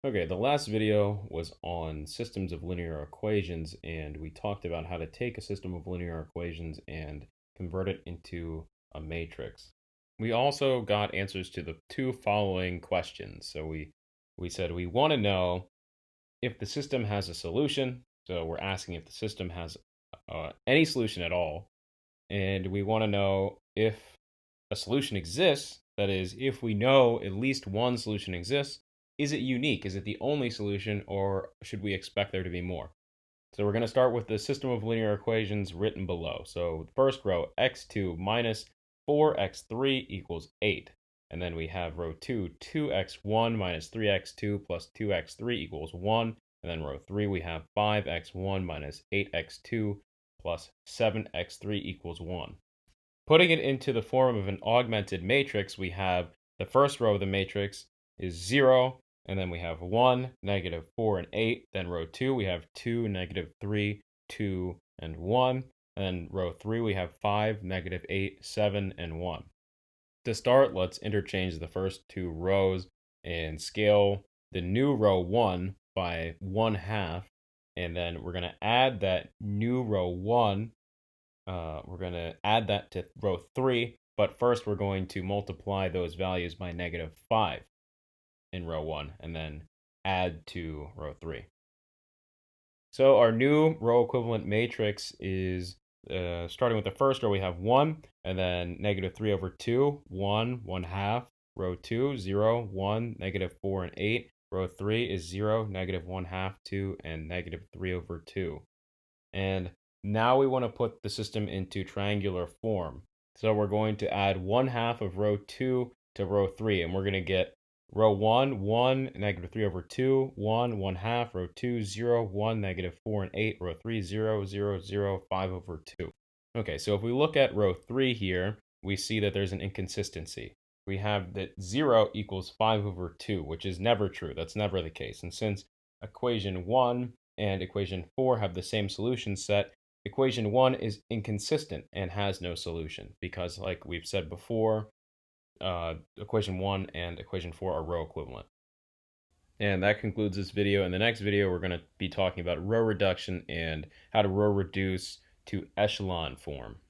Okay, the last video was on systems of linear equations, and we talked about how to take a system of linear equations and convert it into a matrix. We also got answers to the two following questions. So we said we want to know if the system has a solution. So we're asking if the system has any solution at all, and we want to know if a solution exists. That is, if we know at least one solution exists, is it unique? Is it the only solution, or should we expect there to be more? So we're going to start with the system of linear equations written below. So the first row, x2 minus 4x3 equals 8. And then we have row 2, 2x1 minus 3x2 plus 2x3 equals 1. And then row 3, we have 5x1 minus 8x2 plus 7x3 equals 1. Putting it into the form of an augmented matrix, we have the first row of the matrix is 0, and then we have 1, -4, and 8. Then row 2, we have 2, -3, 2, and 1. And then row 3, we have 5, -8, 7, and 1. To start, let's interchange the first two rows and scale the new row 1 by 1/2. And then we're going to add that new row 1, we're going to add that to row 3, but first we're going to multiply those values by -5 in row 1, and then add to row 3. So our new row equivalent matrix is, starting with the first row, we have 1, and then -3 over 2, 1, 1/2, row 2, 0, 1, -4, and 8. Row 3 is 0, -1/2, 2, and -3 over 2. And now we want to put the system into triangular form. So we're going to add 1/2 of row 2 to row 3, and we're going to get row 1, 1, -3 over 2, 1, 1/2, row 2, 0, 1, -4, and 8, row 3, 0, 0, 0, 5 over 2. Okay, so if we look at row 3 here, we see that there's an inconsistency. We have that 0 equals 5 over 2, which is never true. That's never the case. And since equation 1 and equation 4 have the same solution set, equation 1 is inconsistent and has no solution because, like we've said before, equation 1 and equation 4 are row equivalent. And that concludes this video. In the next video, we're going to be talking about row reduction and how to row reduce to echelon form.